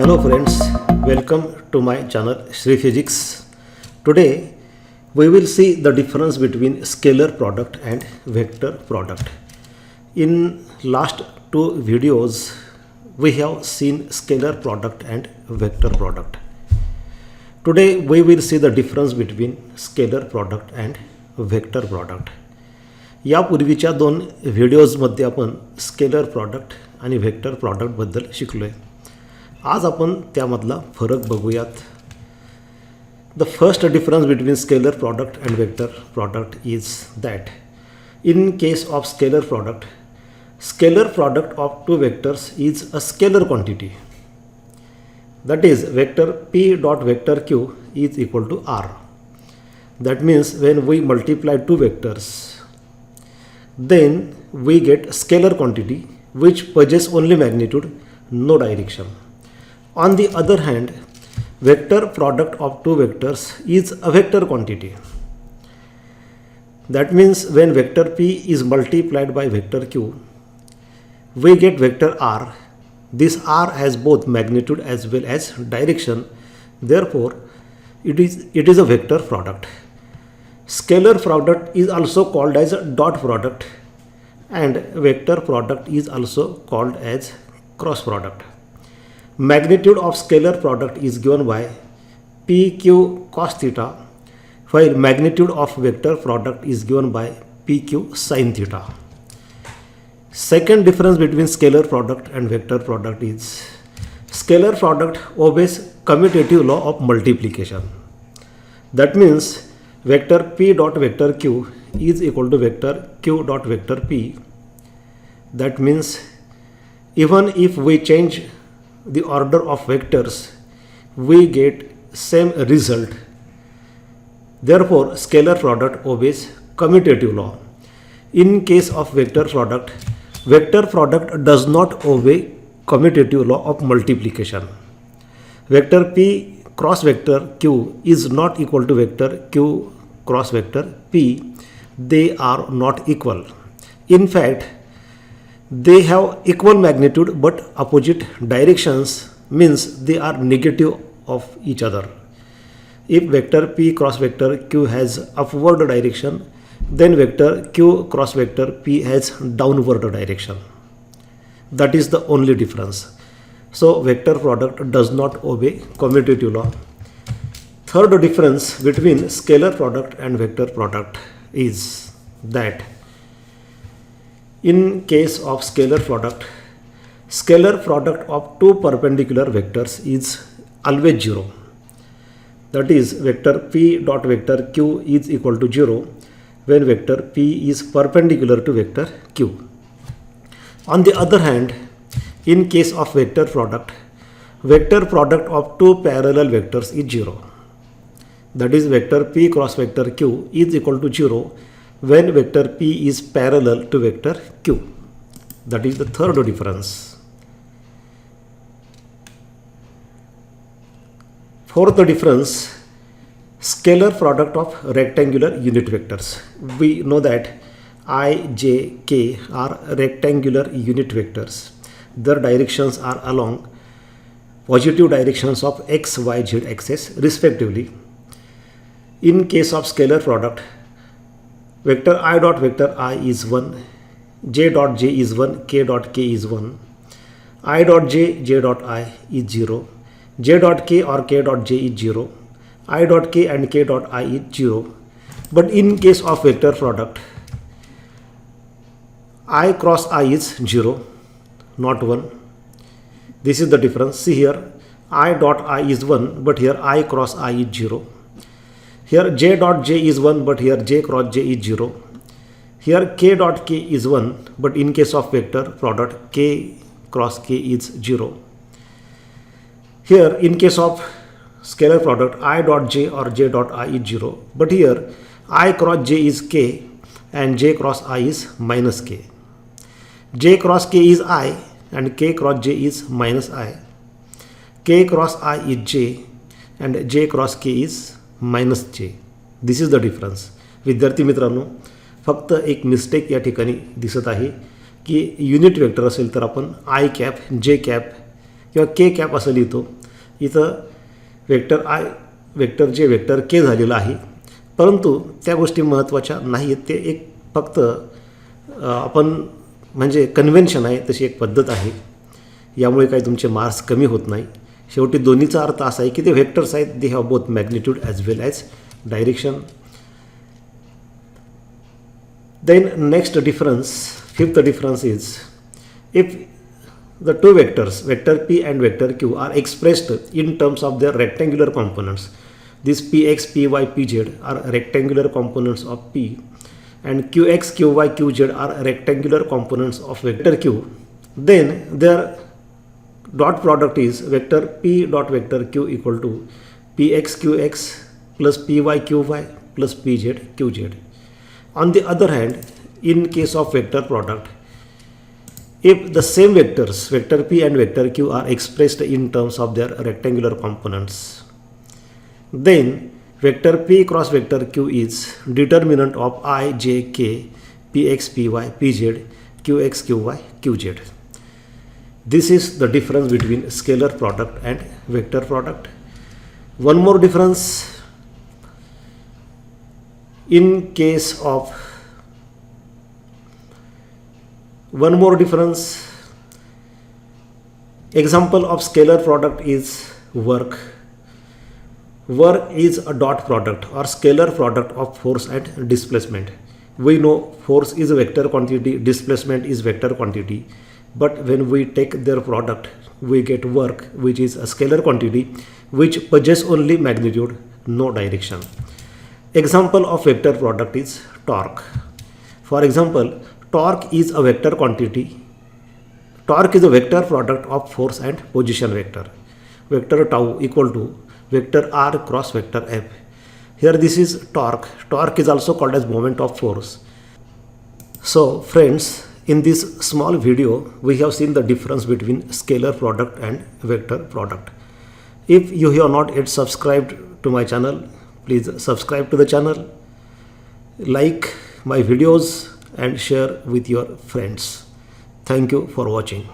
Hello friends, welcome to my channel Shri Physics. Today we will see the difference between scalar product and vector product. In last two videos we have seen scalar product and vector product. Today we will see the difference between scalar product and vector product. यापूर्वीच्या दोन व्हिडिओजमध्ये आपण scalar product आणि vector प्रॉडक्टबद्दल शिकलो आहे. आज आपण त्यामधला फरक बघूयात. The first difference between scalar product and vector product is that in case of scalar product of two vectors is a scalar quantity. That is vector p dot vector q is equal to r. That means when we multiply two vectors, then we get scalar quantity which possess only magnitude, no direction. On the other hand, vector product of two vectors is a vector quantity. That means when vector p is multiplied by vector q, we get vector r. This r has both magnitude as well as direction. Therefore, it is a vector product. Scalar product is also called as a dot product, and vector product is also called as cross product. Magnitude of scalar product is given by pq cos theta, while magnitude of vector product is given by pq sin theta. Second difference between scalar product and vector product is scalar product obeys commutative law of multiplication. That means vector p dot vector q is equal to vector q dot vector p. That means even if we change the order of vectors, we get same result. Therefore, scalar product obeys commutative law. In case of vector product does not obey commutative law of multiplication. Vector p cross vector q is not equal to vector q cross vector p. They are not equal. In fact, they have equal magnitude but opposite directions, means they are negative of each other. If vector p cross vector q has upward direction, then vector q cross vector p has downward direction. That is the only difference. So vector product does not obey commutative law. Third difference between scalar product and vector product is that in case of scalar product of two perpendicular vectors is always 0. That is vector p dot vector q is equal to 0 when vector p is perpendicular to vector q. On the other hand, in case of vector product of two parallel vectors is 0. That is vector p cross vector q is equal to 0 when vector p is parallel to vector q. That is the third difference. Fourth difference, scalar product of rectangular unit vectors. We know that I, j, k are rectangular unit vectors. Their directions are along positive directions of x, y, z axis respectively. In case of scalar product, vector I dot vector I is 1, j dot j is 1, k dot k is 1, I dot j, j dot I is 0, j dot k or k dot j is 0, I dot k and k dot I is 0. But in case of vector product, I cross I is 0, not 1. This is the difference. See here, I dot I is 1, but here I cross I is 0. Here j dot j is 1, but here j cross j is 0. Here k dot k is 1, but in case of vector product, k cross k is 0. Here in case of scalar product, I dot j or j dot I is 0, but here I cross j is k and j cross I is minus k. J cross k is I and k cross j is minus I. K cross I is j and j cross k is minus j. This is the difference. विद्यार्थी मित्रांनो, फक्त एक mistake या ठिकाणी दिसत आहे की unit vector असेल तर आपण आय कॅप, जे कॅप किंवा के कॅप असं लिहितो. इथं वेक्टर आय वेक्टर जे वेक्टर के झालेलं आहे, परंतु त्या गोष्टी महत्त्वाच्या नाही आहेत. ते एक फक्त आपण म्हणजे कन्व्हेन्शन आहे, तशी एक पद्धत आहे. यामुळे काही तुमचे मार्क्स कमी होत नाही. शेवटी दोन्हीचा अर्थ असा आहे की ते व्हेक्टर्स आहेत, they have both magnitude as well as direction. Then next difference, fifth difference is if the two vectors vector p and vector q are expressed in terms of their rectangular components. These px, py, pz are rectangular components of p and qx, qy, qz are rectangular components of vector q. Then their dot product is vector p dot vector q equal to px qx plus py qy plus pz qz. On the other hand, in case of vector product, if the same vectors vector p and vector q are expressed in terms of their rectangular components, then vector p cross vector q is determinant of I, j, k, px, py, pz, qx, qy, qz. This is the difference between scalar product and vector product. One more difference in case of One more difference, example of scalar product is work. Work is a dot product or scalar product of force and displacement. We know force is a vector quantity, displacement is vector quantity, but when we take their product, we get work, which is a scalar quantity which possesses only magnitude, no direction. Example of vector product is torque. For example, torque is a vector quantity. Torque is a vector product of force and position vector. Vector tau equal to vector r cross vector f. Here this is torque. Torque is also called as moment of force. So friends, in this small video we have seen the difference between scalar product and vector product. If you have not yet subscribed to my channel, please subscribe to the channel, like my videos and share with your friends. Thank you for watching.